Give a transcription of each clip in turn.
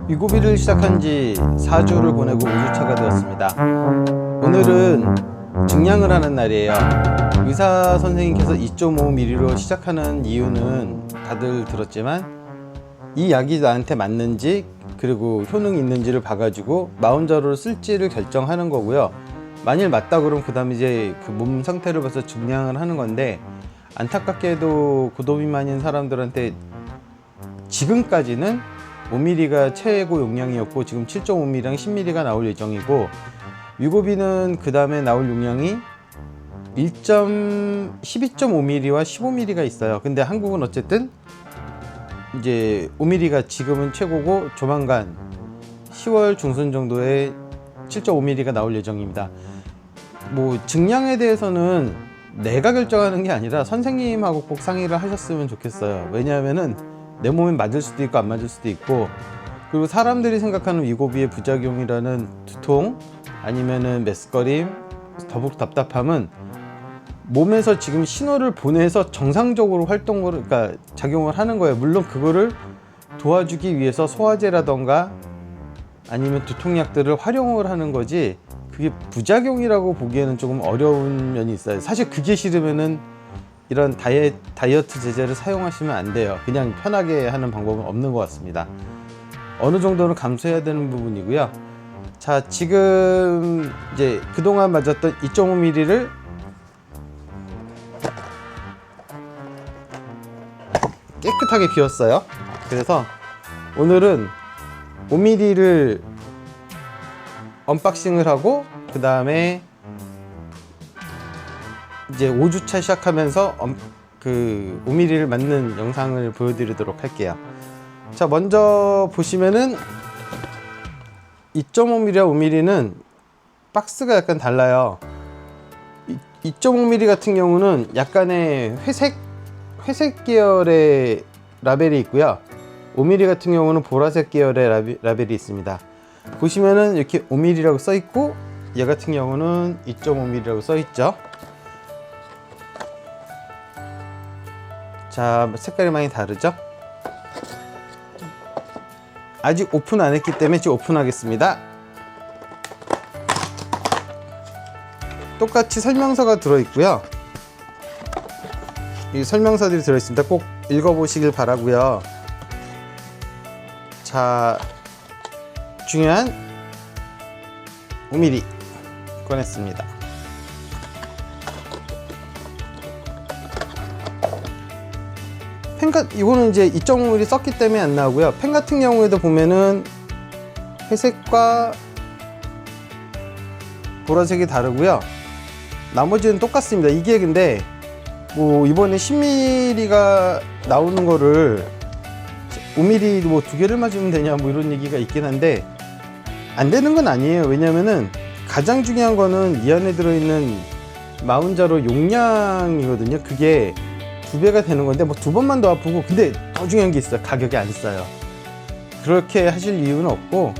위고비를 시작한 지 4주를 보내고 5주차가 되었습니다. 오늘은 증량을 하는 날이에요. 의사 선생님께서 2.5mm로 시작하는 이유는 다들 들었지만 이 약이 나한테 맞는지 그리고 효능이 있는지를 봐가지고 마운자로를 쓸지를 결정하는 거고요. 만일 맞다 그러면 그 다음에 이제 그 몸 상태를 봐서 증량을 하는 건데, 안타깝게도 고도비만인 사람들한테 지금까지는 5mm가 최고 용량이었고 지금 7.5mm랑 10mm가 나올 예정이고, 위고비는 그 다음에 나올 용량이 12.5mm와 15mm가 있어요. 근데 한국은 어쨌든 이제 5mm가 지금은 최고고 조만간 10월 중순 정도에 7.5mm가 나올 예정입니다. 뭐 증량에 대해서는 내가 결정하는 게 아니라 선생님하고 꼭 상의를 하셨으면 좋겠어요. 왜냐하면은 내 몸에 맞을 수도 있고 안 맞을 수도 있고, 그리고 사람들이 생각하는 위고비의 부작용이라는 두통 아니면은 메스꺼림, 더욱 답답함은 몸에서 지금 신호를 보내서 정상적으로 활동을, 그러니까 작용을 하는 거예요. 물론 그거를 도와주기 위해서 소화제라던가 아니면 두통약들을 활용을 하는 거지, 그게 부작용이라고 보기에는 조금 어려운 면이 있어요. 사실 그게 싫으면은 이런 다이어트 제제를 사용하시면 안 돼요. 그냥 편하게 하는 방법은 없는 것 같습니다. 어느 정도는 감수해야 되는 부분이고요. 자, 지금 이제 그동안 맞았던 2.5mm를 깨끗하게 비웠어요. 그래서 오늘은 5mm를 언박싱을 하고 그 다음에 이제 5주차 시작하면서 그 5mm를 맞는 영상을 보여드리도록 할게요. 자, 먼저 보시면은 2.5mm와 5mm는 박스가 약간 달라요. 2.5mm 같은 경우는 약간의 회색 계열의 라벨이 있고요. 5mm 같은 경우는 보라색 계열의 라벨이 있습니다. 보시면은 이렇게 5mm라고 써 있고, 얘 같은 경우는 2.5mm라고 써 있죠. 자, 색깔이 많이 다르죠? 아직 오픈 안 했기 때문에 지금 오픈하겠습니다. 똑같이 설명서가 들어있고요. 이 설명서들이 들어있습니다. 꼭 읽어보시길 바라고요. 자, 중요한 5mm 꺼냈습니다. 이거는 이제 2.5mm 썼기 때문에 안 나오고요. 펜 같은 경우에도 보면은 회색과 보라색이 다르고요. 나머지는 똑같습니다. 이게 근데 뭐 이번에 10mm가 나오는 거를 5mm 뭐 두 개를 맞으면 되냐 뭐 이런 얘기가 있긴 한데, 안 되는 건 아니에요. 왜냐면은 가장 중요한 거는 이 안에 들어있는 마운자로 용량이거든요. 그게 2배가 되는 건데 뭐 2번만 더 아프고, 근데 더 중요한 게 있어요. 가격이 안 싸요. 그렇게 하실 이유는 없고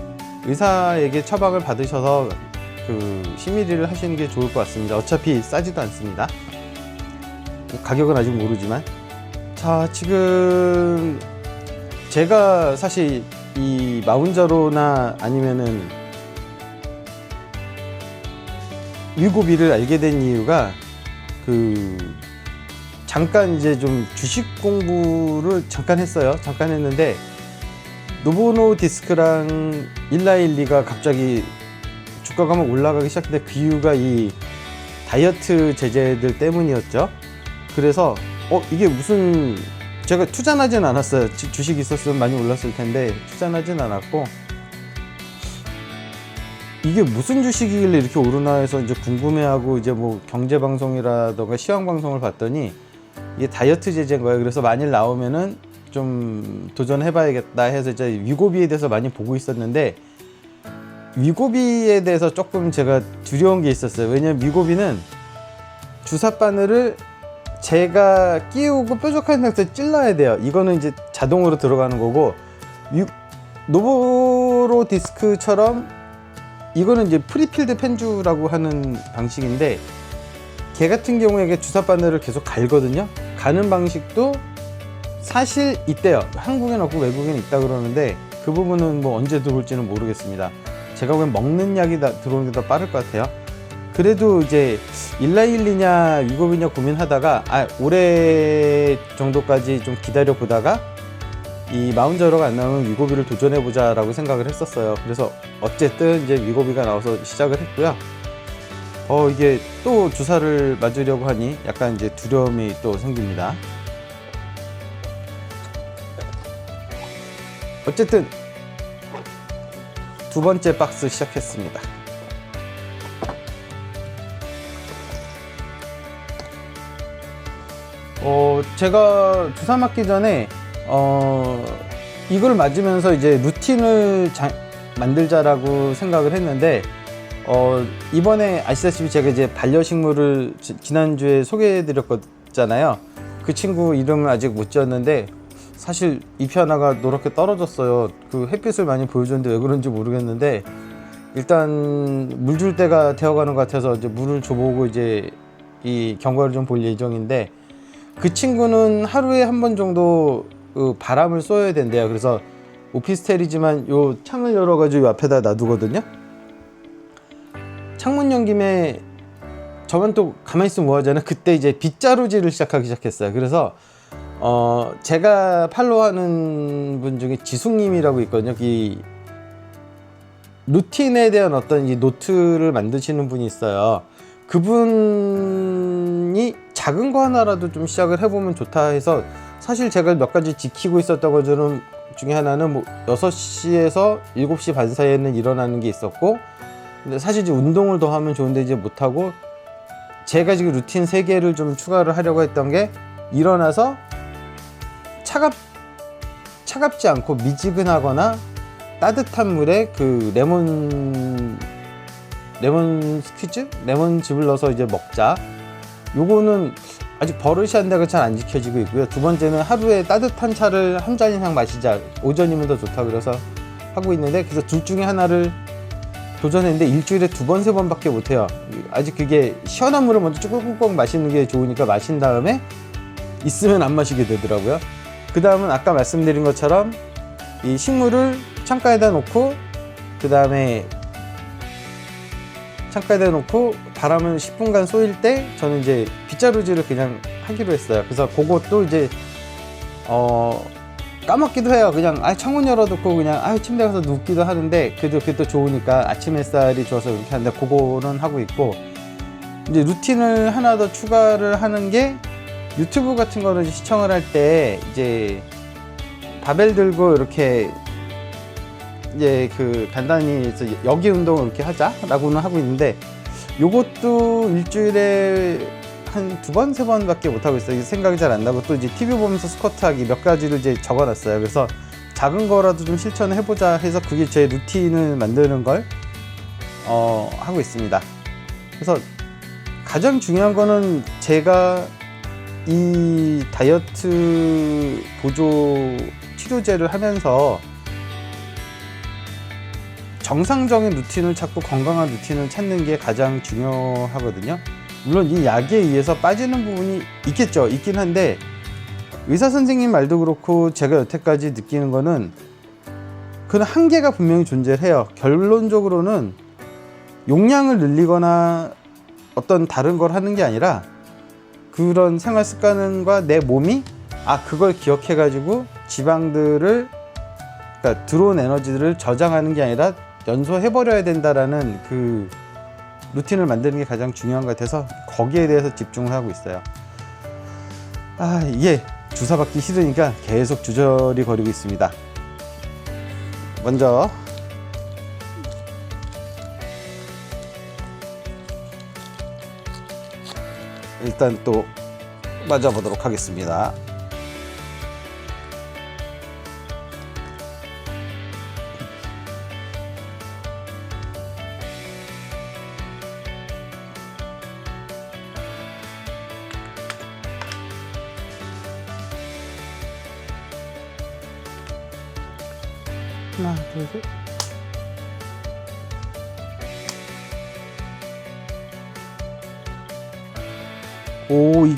의사에게 처방을 받으셔서 그 10mm를 하시는 게 좋을 것 같습니다. 어차피 싸지도 않습니다. 가격은 아직 모르지만. 자, 지금 제가 사실 이 마운자로나 아니면은 위고비를 알게 된 이유가 잠깐 이제 좀 주식 공부를 잠깐 했어요. 잠깐 했는데 노보노디스크랑 일라일리가 갑자기 주가가 막 올라가기 시작했는데 그 이유가 이 다이어트 제제들 때문이었죠. 그래서 이게 무슨, 제가 투자는 하진 않았어요. 주식이 있었으면 많이 올랐을 텐데 투자는 하진 않았고, 이게 무슨 주식이길래 이렇게 오르나 해서 이제 궁금해하고 이제 뭐 경제방송이라던가 시황방송을 봤더니 이게 다이어트 제제인 거예요. 그래서 만일 나오면은 좀 도전해봐야겠다 해서 이제 위고비에 대해서 많이 보고 있었는데, 위고비에 대해서 조금 제가 두려운 게 있었어요. 왜냐면 위고비는 주사 바늘을 제가 끼우고 뾰족한 상태에서 찔러야 돼요. 이거는 이제 자동으로 들어가는 거고, 노보로 디스크처럼 이거는 이제 프리필드 펜주라고 하는 방식인데, 걔 같은 경우에 주사 바늘을 계속 갈거든요. 가는 방식도 사실 있대요. 한국엔 없고 외국엔 있다 그러는데, 그 부분은 뭐 언제 들어올지는 모르겠습니다. 제가 보기엔 먹는 약이 들어오는 게 더 빠를 것 같아요. 그래도 이제 일라일리냐 위고비냐 고민하다가 올해 정도까지 좀 기다려 보다가 이 마운저러가 안 나오면 위고비를 도전해 보자 라고 생각을 했었어요. 그래서 어쨌든 이제 위고비가 나와서 시작을 했고요. 이게 또 주사를 맞으려고 하니 약간 이제 두려움이 또 생깁니다. 어쨌든 두 번째 박스 시작했습니다. 제가 주사 맞기 전에 이걸 맞으면서 이제 루틴을 만들자라고 생각을 했는데 이번에 아시다시피 제가 이제 반려식물을 지난주에 소개해 드렸잖아요. 그 친구 이름을 아직 못 지었는데 사실 잎이 하나가 노랗게 떨어졌어요. 그 햇빛을 많이 보여줬는데 왜 그런지 모르겠는데 일단 물 줄 때가 되어가는 것 같아서 이제 물을 줘보고 이제 이 경과를 좀 볼 예정인데, 그 친구는 하루에 한 번 정도 바람을 쏘아야 된대요. 그래서 오피스텔이지만 요 창을 열어가지고 요 앞에다 놔두거든요. 창문 연 김에 저만 또 가만히 있으면 뭐하잖아요. 그때 이제 빗자루질을 시작하기 시작했어요. 그래서 제가 팔로우하는 분 중에 지숙님이라고 있거든요. 이 루틴에 대한 어떤 이 노트를 만드시는 분이 있어요. 그분이 작은 거 하나라도 좀 시작을 해보면 좋다 해서, 사실 제가 몇 가지 지키고 있었던 것 중에 하나는 뭐 6시에서 7시 반 사이에는 일어나는 게 있었고, 근데 사실 이제 운동을 더 하면 좋은데 이제 못하고, 제가 지금 루틴 3개를 좀 추가를 하려고 했던 게, 일어나서 차갑지 않고 미지근하거나 따뜻한 물에 그 레몬 스퀴즈? 레몬즙을 넣어서 이제 먹자. 요거는 아직 버릇이 안 돼서 잘 안 지켜지고 있고요. 두 번째는 하루에 따뜻한 차를 한 잔 이상 마시자. 오전이면 더 좋다 그래서 하고 있는데, 그래서 둘 중에 하나를 도전했는데 일주일에 2번, 3번밖에 못해요. 아직 그게 시원한 물을 먼저 쭈꾹꾹 마시는 게 좋으니까 마신 다음에 있으면 안 마시게 되더라고요. 그 다음은 아까 말씀드린 것처럼 이 식물을 창가에다 놓고, 그 다음에 창가에다 놓고 바람을 10분간 쏘일 때 저는 이제 빗자루질을 그냥 하기로 했어요. 그래서 그것도 이제 까먹기도 해요. 그냥 창문 열어두고 그냥 침대 가서 눕기도 하는데, 그래도 그게 또 좋으니까 아침 햇살이 좋아서 그렇게 하는데, 그거는 하고 있고, 이제 루틴을 하나 더 추가를 하는 게, 유튜브 같은 거를 시청을 할 때 이제 바벨 들고 이렇게 이제 간단히 여기 운동을 이렇게 하자라고는 하고 있는데, 요것도 일주일에 한 2번, 3번 밖에 못하고 있어요. 생각이 잘 안 나고, 또 이제 TV 보면서 스쿼트 하기 몇 가지를 이제 적어 놨어요. 그래서 작은 거라도 좀 실천을 해보자 해서 그게 제 루틴을 만드는 걸 하고 있습니다. 그래서 가장 중요한 거는, 제가 이 다이어트 보조 치료제를 하면서 정상적인 루틴을 찾고 건강한 루틴을 찾는 게 가장 중요하거든요. 물론 이 약에 의해서 빠지는 부분이 있긴 한데, 의사 선생님 말도 그렇고 제가 여태까지 느끼는 거는 그런 한계가 분명히 존재해요. 결론적으로는 용량을 늘리거나 어떤 다른 걸 하는 게 아니라, 그런 생활 습관과 내 몸이 그걸 기억해 가지고 지방들을, 그러니까 들어온 에너지들을 저장하는 게 아니라 연소해 버려야 된다라는 그 루틴을 만드는 게 가장 중요한 것 같아서 거기에 대해서 집중을 하고 있어요. 이게 주사 받기 싫으니까 계속 주저리 거리고 있습니다. 먼저 일단 또 맞아보도록 하겠습니다. 하나, 둘, 셋.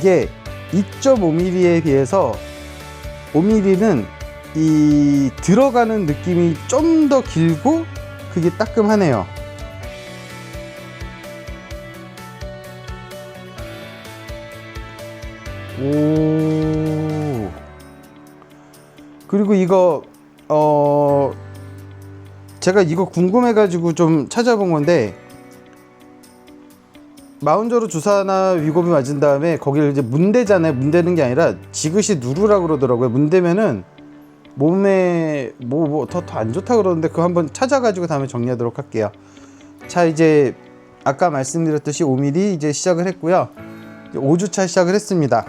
이게 2.5mm에 비해서 5mm는 이 들어가는 느낌이 좀 더 길고 그게 따끔하네요. 오. 그리고 이거 제가 이거 궁금해 가지고 좀 찾아본 건데, 마운저로 주사나 위고비 맞은 다음에 거기를 이제 문대잖아요. 문대는 게 아니라 지그시 누르라고 그러더라고요. 문대면은 몸에 뭐 더 안 좋다 그러는데, 그거 한번 찾아가지고 다음에 정리하도록 할게요. 자, 이제 아까 말씀드렸듯이 5mm 이제 시작을 했고요. 5주차 시작을 했습니다.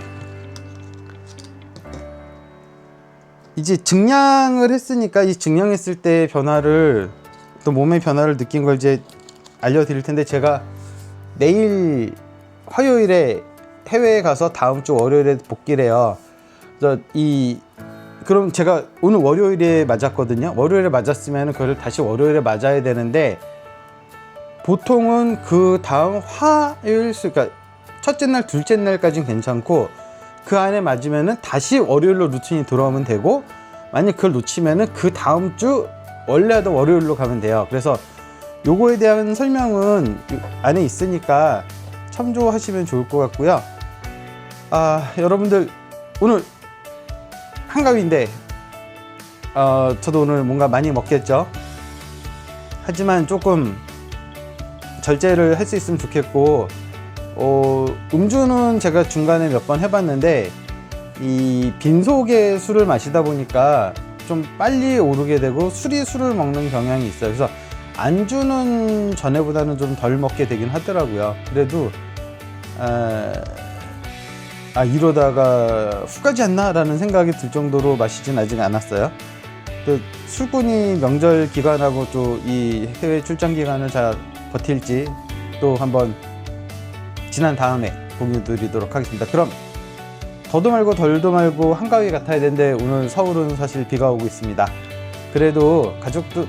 이제 증량을 했으니까 이 증량했을 때 변화를, 또 몸의 변화를 느낀 걸 이제 알려드릴 텐데, 제가 내일 화요일에 해외에 가서 다음 주 월요일에 복귀를 해요. 그래서 그럼 제가 오늘 월요일에 맞았거든요. 월요일에 맞았으면 그걸 다시 월요일에 맞아야 되는데, 보통은 그 다음 화요일, 그러니까 첫째 날, 둘째 날까지는 괜찮고, 그 안에 맞으면은 다시 월요일로 루틴이 들어오면 되고, 만약 그걸 놓치면은 그 다음 주 원래 하던 월요일로 가면 돼요. 그래서 요거에 대한 설명은 안에 있으니까 참조하시면 좋을 것 같고요. 여러분들 오늘 한가위인데 저도 오늘 뭔가 많이 먹겠죠. 하지만 조금 절제를 할 수 있으면 좋겠고, 음주는 제가 중간에 몇 번 해봤는데, 이 빈속에 술을 마시다 보니까 좀 빨리 오르게 되고 술을 먹는 경향이 있어요. 그래서 안주는 전에보다는 좀 덜 먹게 되긴 하더라고요. 그래도 이러다가 훅 가지 않나 라는 생각이 들 정도로 마시진 아직 않았어요. 또 술꾼이 명절 기간하고 또 이 해외 출장 기간을 잘 버틸지 또 한번 지난 다음에 공유 드리도록 하겠습니다. 그럼 더도 말고 덜도 말고 한가위 같아야 되는데, 오늘 서울은 사실 비가 오고 있습니다. 그래도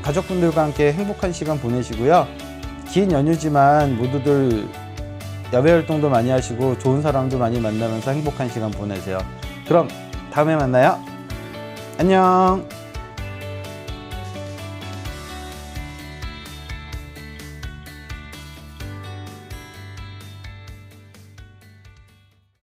가족분들과 함께 행복한 시간 보내시고요. 긴 연휴지만 모두들 야외 활동도 많이 하시고 좋은 사람도 많이 만나면서 행복한 시간 보내세요. 그럼 다음에 만나요. 안녕.